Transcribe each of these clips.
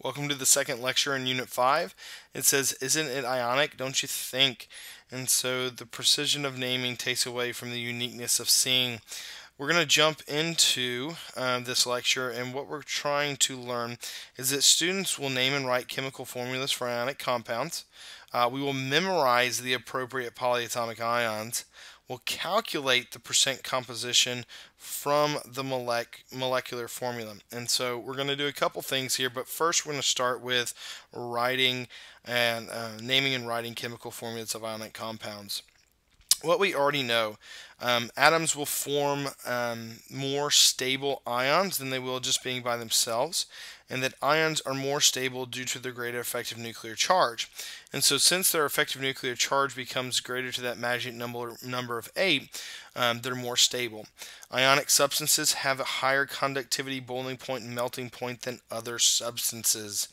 Welcome to the second lecture in Unit 5. It says, isn't it ionic, don't you think? And so the precision of naming takes away from the uniqueness of seeing. We're going to jump into this lecture, and what we're trying to learn is that students will name and write chemical formulas for ionic compounds. We will memorize the appropriate polyatomic ions. We'll calculate the percent composition from the molecular formula. And so we're going to do a couple things here, but first we're going to start with writing and naming and writing chemical formulas of ionic compounds. What we already know, atoms will form more stable ions than they will just being by themselves, and that ions are more stable due to their greater effective nuclear charge. And so since their effective nuclear charge becomes greater to that magic number of 8, they're more stable. Ionic substances have a higher conductivity, boiling point, and melting point than other substances.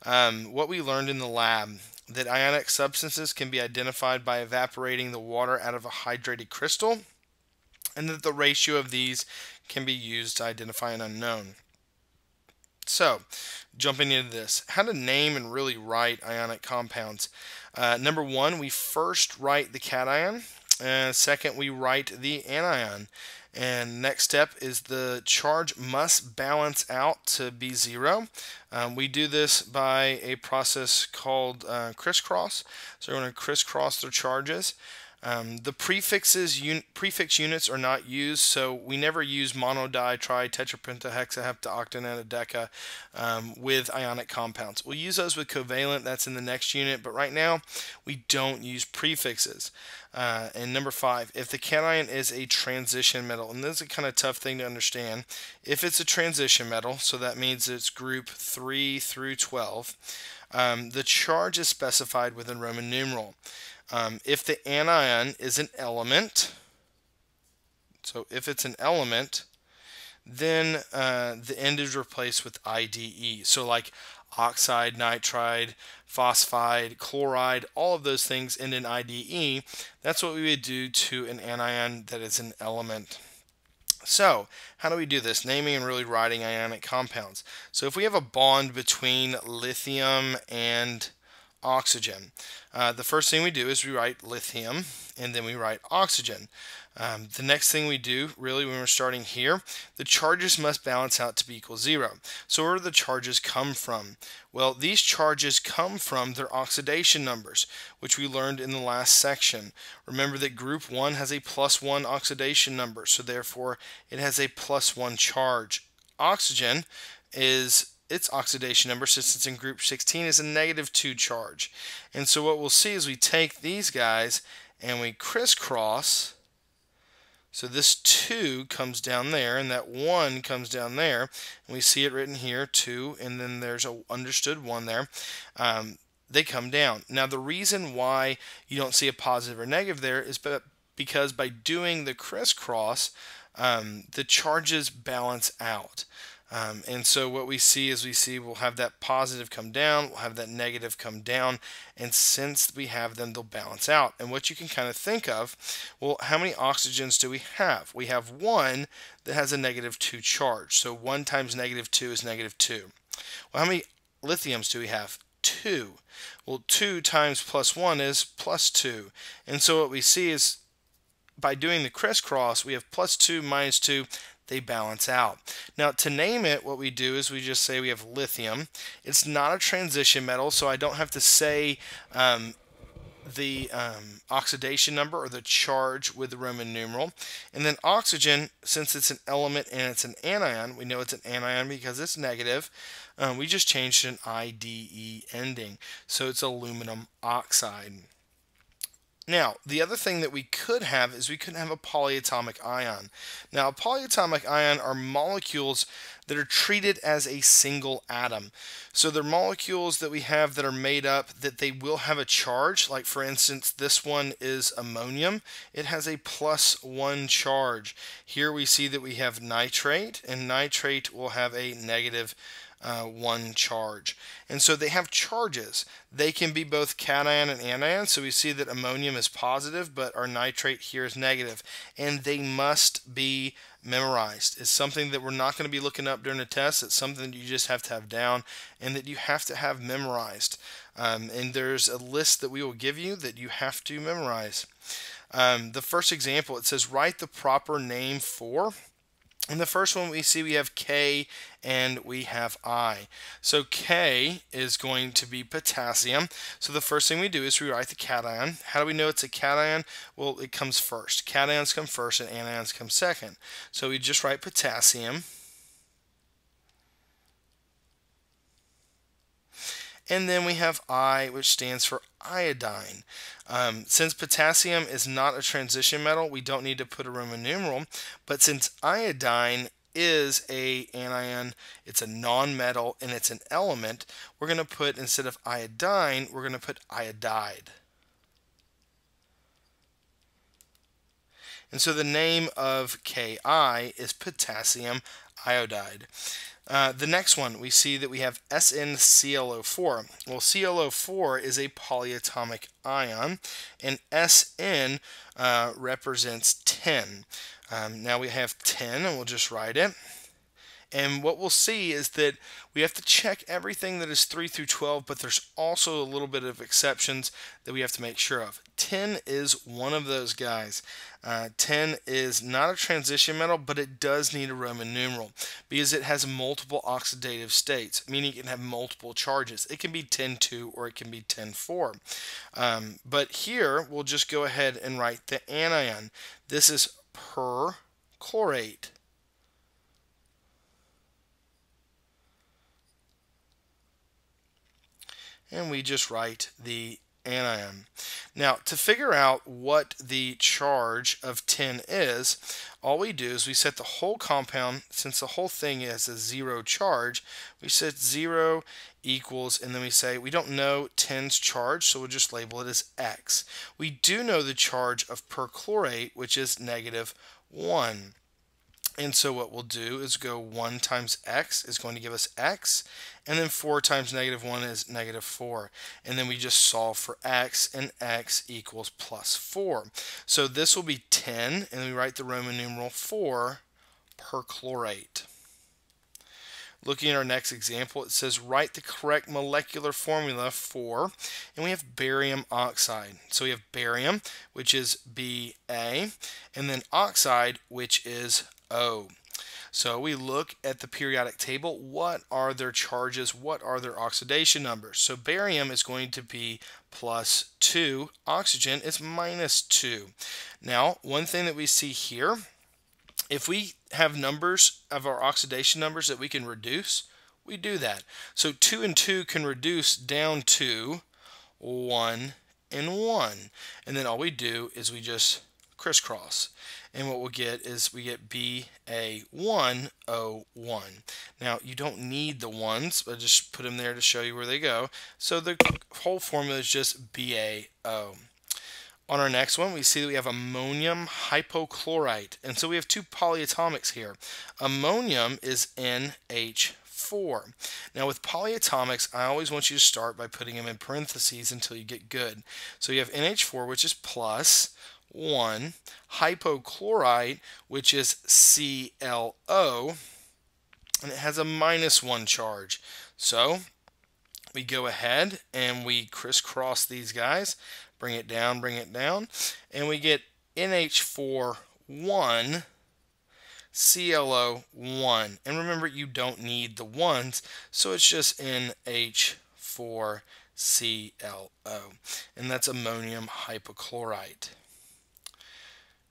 What we learned in the lab, that ionic substances can be identified by evaporating the water out of a hydrated crystal, and that the ratio of these can be used to identify an unknown. So, jumping into this, how to name and really write ionic compounds. Number one, we first write the cation, and second, we write the anion. And next step is the charge must balance out to be 0. We do this by a process called crisscross. So we're going to crisscross their charges. The prefix units are not used, so we never use mono, di, tri, tetrapenta, hexa, hepta, octa, nona, deca with ionic compounds. We'll use those with covalent, that's in the next unit, but right now we don't use prefixes. And number 5, if the cation is a transition metal, and this is a kind of tough thing to understand, if it's a transition metal, so that means it's group 3 through 12, the charge is specified with a Roman numeral. If the anion is an element, so if it's an element, then the end is replaced with IDE. So like oxide, nitride, phosphide, chloride, all of those things end in IDE. That's what we would do to an anion that is an element. So, how do we do this? Naming and really writing ionic compounds. So if we have a bond between lithium and oxygen, the first thing we do is we write lithium and then we write oxygen. The next thing we do, really, when we're starting here, the charges must balance out to be equal 0. So where do the charges come from? Well, these charges come from their oxidation numbers, which we learned in the last section. Remember that group 1 has a +1 oxidation number, so therefore it has a +1 charge. Oxygen is its oxidation number, since it's in group 16, is a -2 charge. And so what we'll see is we take these guys and we crisscross. So this 2 comes down there, and that 1 comes down there, and we see it written here, 2, and then there's a understood 1 there. They come down. Now the reason why you don't see a positive or negative there is because by doing the crisscross, the charges balance out. And so what we see is we'll have that positive come down, we'll have that negative come down, and since we have them, they'll balance out. And what you can kind of think of, well, how many oxygens do we have? We have 1 that has a -2 charge, so 1 times -2 is -2. Well, how many lithiums do we have? 2. Well, 2 times +1 is +2. And so what we see is by doing the crisscross, we have +2 -2, they balance out. Now to name it, what we do is we just say we have lithium. It's not a transition metal, so I don't have to say the oxidation number or the charge with the Roman numeral. And then oxygen, since it's an element and it's an anion, we know it's an anion because it's negative, we just changed an IDE ending. So it's aluminum oxide. Now, the other thing that we could have is we could have a polyatomic ion. Now, a polyatomic ion are molecules that are treated as a single atom. So they're molecules that we have that are made up that they will have a charge. Like, for instance, this one is ammonium. It has a +1 charge. Here we see that we have nitrate, and nitrate will have a -1 charge. And so they have charges. They can be both cation and anion. So we see that ammonium is positive, but our nitrate here is negative. And they must be memorized. It's something that we're not going to be looking up during a test. It's something that you just have to have down and that you have to have memorized. And there's a list that we will give you that you have to memorize. The first example, it says write the proper name for. In the first one we see we have K and we have I. So K is going to be potassium. So the first thing we do is we write the cation. How do we know it's a cation? Well, it comes first. Cations come first and anions come second. So we just write potassium. And then we have I, which stands for iodine. Since potassium is not a transition metal, we don't need to put a Roman numeral. But since iodine is a anion, it's a non-metal, and it's an element, we're going to put, instead of iodine, we're going to put iodide. And so the name of Ki is potassium iodide. The next one, we see that we have SnClO4. Well, ClO4 is a polyatomic ion, and Sn represents 10. Now we have 10, and we'll just write it. And what we'll see is that we have to check everything that is 3 through 12, but there's also a little bit of exceptions that we have to make sure of. 10 is one of those guys. 10 is not a transition metal, but it does need a Roman numeral because it has multiple oxidative states, meaning it can have multiple charges. It can be 10-2 or it can be 10-4. But here, we'll just go ahead and write the anion. This is perchlorate. And we just write the anion. Now, to figure out what the charge of 10 is, all we do is we set the whole compound, since the whole thing is a 0 charge, we set 0 equals, and then we say we don't know 10's charge, so we'll just label it as X. We do know the charge of perchlorate, which is -1. And so what we'll do is go 1 times X is going to give us X, and then 4 times -1 is -4. And then we just solve for X, and X equals +4. So this will be 10, and we write the Roman numeral 4 perchlorate. Looking at our next example, it says write the correct molecular formula for, and we have barium oxide. So we have barium, which is Ba, and then oxide, which is O. So we look at the periodic table. What are their charges? What are their oxidation numbers? So barium is going to be +2. Oxygen is -2. Now, one thing that we see here, if we have numbers of our oxidation numbers that we can reduce, we do that. So 2 and 2 can reduce down to 1 and 1. And then all we do is we just crisscross. And what we'll get is we get Ba1O1. Now, you don't need the ones, but just put them there to show you where they go. So the whole formula is just BaO. On our next one, we see that we have ammonium hypochlorite. And so we have two polyatomics here. Ammonium is NH4. Now with polyatomics, I always want you to start by putting them in parentheses until you get good. So you have NH4, which is +1, hypochlorite, which is ClO, and it has a -1 charge. So we go ahead and we crisscross these guys, bring it down, and we get NH4 ClO1. And remember, you don't need the ones, so it's just NH4ClO. And that's ammonium hypochlorite.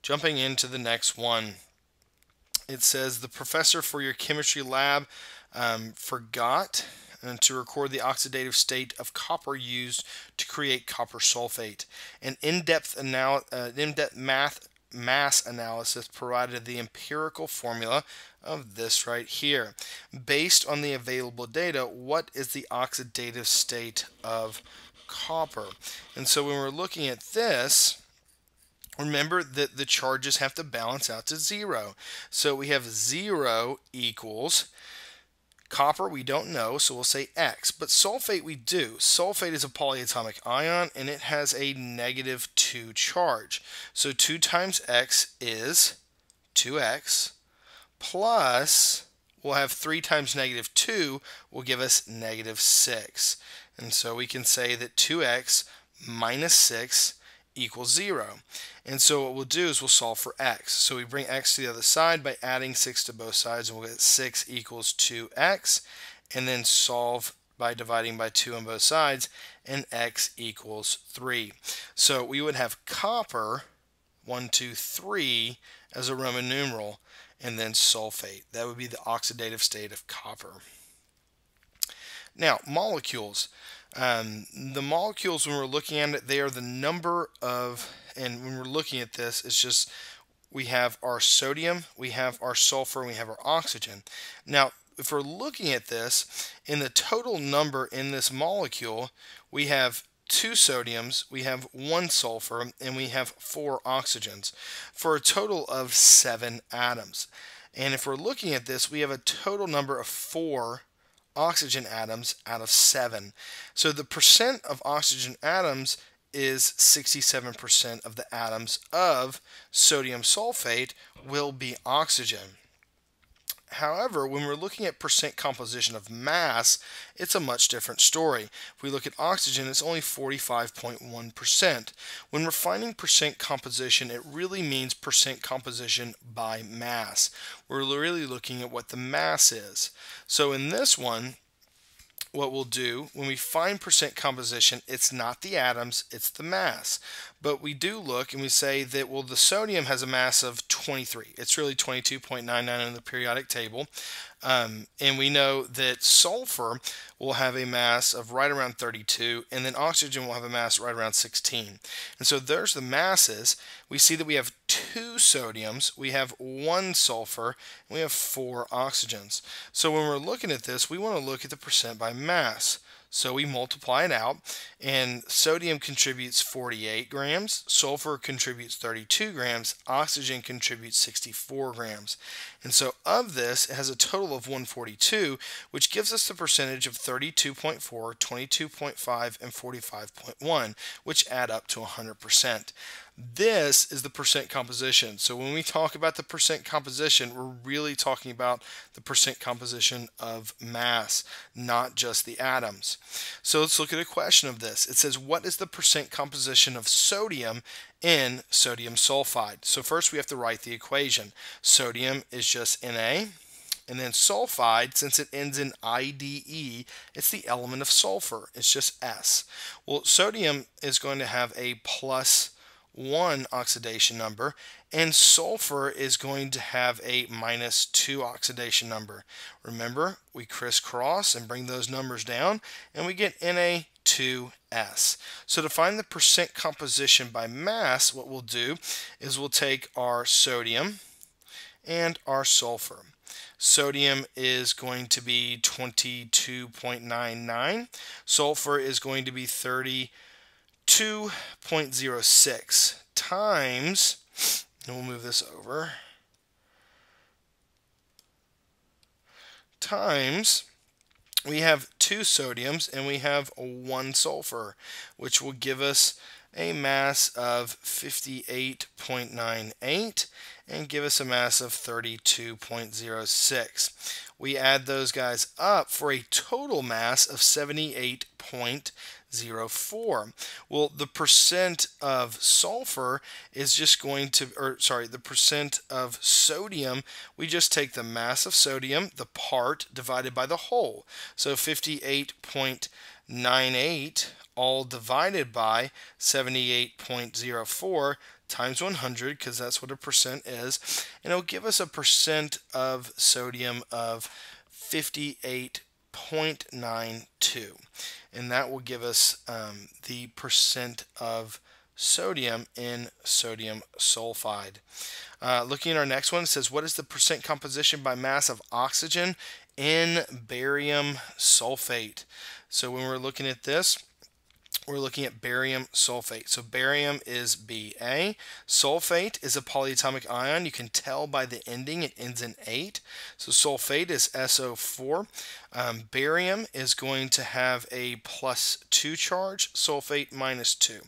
Jumping into the next one, it says the professor for your chemistry lab forgot to record the oxidative state of copper used to create copper sulfate. An in-depth mass analysis provided the empirical formula of this right here. Based on the available data, what is the oxidative state of copper? And so when we're looking at this, remember that the charges have to balance out to 0. So we have 0 equals copper, we don't know, so we'll say X. But sulfate we do. Sulfate is a polyatomic ion, and it has a -2 charge. So 2 times X is 2X plus, we'll have 3 times negative 2 will give us negative 6. And so we can say that 2x minus 6 equals 0. And so what we'll do is we'll solve for x. So we bring x to the other side by adding 6 to both sides, and we'll get 6 equals 2x, and then solve by dividing by 2 on both sides, and x equals 3. So we would have copper 1, 2, 3 as a Roman numeral, and then sulfate. That would be the oxidative state of copper. Now, molecules. The molecules, when we're looking at it, they are the number of, and when we're looking at this, it's just we have our sodium, we have our sulfur, and we have our oxygen. Now, if we're looking at this, in the total number in this molecule, we have 2 sodiums, we have 1 sulfur, and we have 4 oxygens, for a total of 7 atoms. And if we're looking at this, we have a total number of 4 oxygen atoms out of 7. So the percent of oxygen atoms is 67% of the atoms of sodium sulfate will be oxygen. However, when we're looking at percent composition of mass, it's a much different story. If we look at oxygen, it's only 45.1%. When we're finding percent composition, it really means percent composition by mass. We're really looking at what the mass is. So in this one, what we'll do, when we find percent composition, it's not the atoms, it's the mass. But we do look and we say that, well, the sodium has a mass of 23. It's really 22.99 in the periodic table. And we know that sulfur will have a mass of right around 32, and then oxygen will have a mass right around 16. And so there's the masses. We see that we have 2 sodiums, we have 1 sulfur, and we have 4 oxygens. So when we're looking at this, we want to look at the percent by mass. So we multiply it out, and sodium contributes 48 grams, sulfur contributes 32 grams, oxygen contributes 64 grams. And so of this, it has a total of 142, which gives us the percentage of 32.4, 22.5, and 45.1, which add up to 100%. This is the percent composition. So when we talk about the percent composition, we're really talking about the percent composition of mass, not just the atoms. So let's look at a question of this. It says, what is the percent composition of sodium in sodium sulfide? So first we have to write the equation. Sodium is just Na. And then sulfide, since it ends in IDE, it's the element of sulfur. It's just S. Well, sodium is going to have a plus 1 oxidation number, and sulfur is going to have a minus 2 oxidation number. Remember, we crisscross and bring those numbers down, and we get Na2S. So to find the percent composition by mass, what we'll do is we'll take our sodium and our sulfur. Sodium is going to be 22.99. Sulfur is going to be 32.06 times, and we'll move this over, times, we have 2 sodiums and we have 1 sulfur, which will give us a mass of 58.98 and give us a mass of 32.06. We add those guys up for a total mass of 78.04. Well, the percent of sulfur is just going to, the percent of sodium, we just take the mass of sodium, the part, divided by the whole. So 58.98 all divided by 78.04 times 100, because that's what a percent is, and it'll give us a percent of sodium of 58.92, and that will give us the percent of sodium in sodium sulfide. Looking at our next one, it says, what is the percent composition by mass of oxygen in barium sulfate? So when we're looking at this, we're looking at barium sulfate. So barium is Ba. Sulfate is a polyatomic ion. You can tell by the ending, it ends in 8. So sulfate is SO4. Barium is going to have a +2 charge, sulfate -2.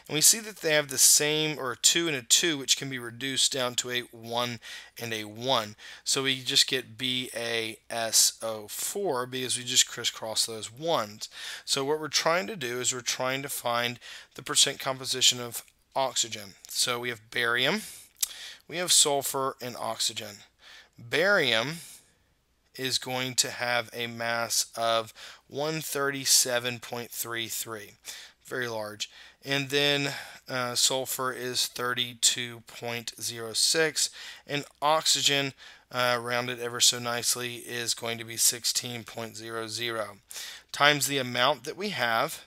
And we see that they have the same, or a 2 and a 2, which can be reduced down to a 1 and a 1. So we just get BaSO4 because we just crisscross those 1s. So what we're trying to do is we're trying to find the percent composition of oxygen. So we have barium, we have sulfur, and oxygen. Barium is going to have a mass of 137.33, very large. And then sulfur is 32.06, and oxygen, rounded ever so nicely, is going to be 16.00. Times the amount that we have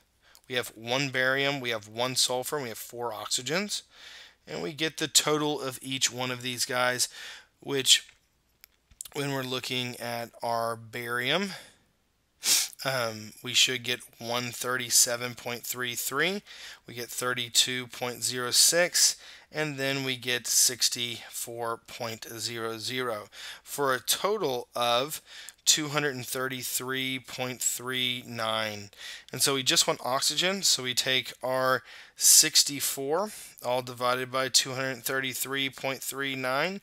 1 barium, we have 1 sulfur, and we have 4 oxygens. And we get the total of each one of these guys, which, when we're looking at our barium, we should get 137.33, we get 32.06, and then we get 64.00 for a total of 233.39. And so we just want oxygen, so we take our 64 all divided by 233.39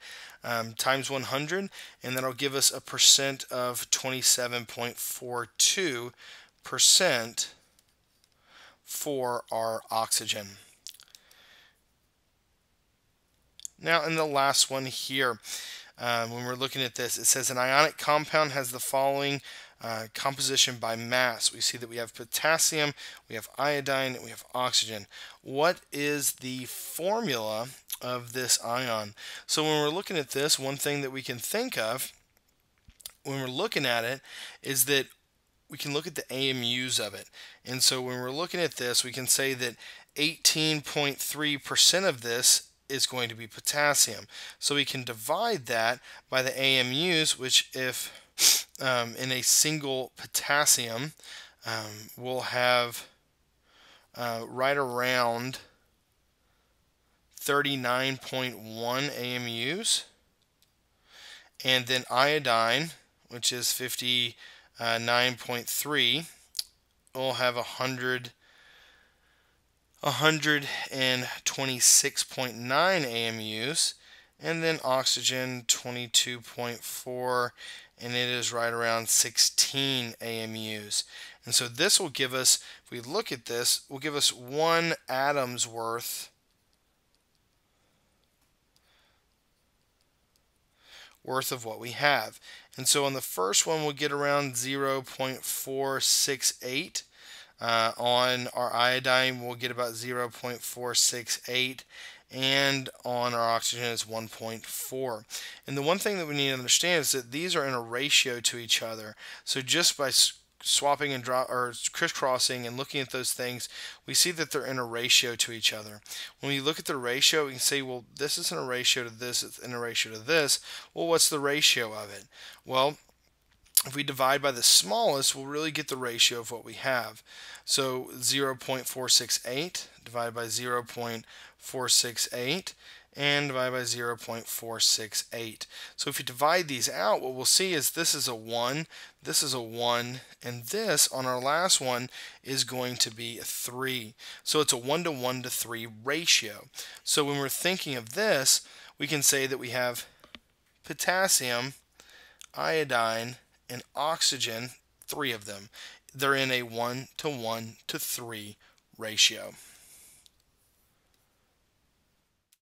times 100, and that'll give us a percent of 27.42% for our oxygen. Now, in the last one here, when we're looking at this, it says an ionic compound has the following composition by mass. We see that we have potassium, we have iodine, and we have oxygen. What is the formula of this ion? So when we're looking at this, one thing that we can think of when we're looking at it is that we can look at the AMUs of it. And so when we're looking at this, we can say that 18.3% of this is going to be potassium. So we can divide that by the AMUs, which, if in a single potassium, we'll have right around 39.1 AMUs. And then iodine, which is 59.3, will have 126.9 AMUs, and then oxygen 22.4, and it is right around 16 AMUs. And so this will give us, if we look at this, will give us 1 atom's worth of what we have. And so on the first one, we'll get around 0.468. On our iodine, we'll get about 0.468, and on our oxygen is 1.4. And the one thing that we need to understand is that these are in a ratio to each other. So just by swapping and crisscrossing and looking at those things, we see that they're in a ratio to each other. When we look at the ratio, we can say, well, this is in a ratio to this, it's in a ratio to this. Well, what's the ratio of it? Well, if we divide by the smallest, we'll really get the ratio of what we have. So 0.468 divided by 0.468 and divided by 0.468. So if you divide these out, what we'll see is this is a 1, this is a 1, and this on our last one is going to be a 3. So it's a 1 to 3 ratio. So when we're thinking of this, we can say that we have potassium, iodine, and oxygen, 3 of them. They're in a 1 to 3 ratio.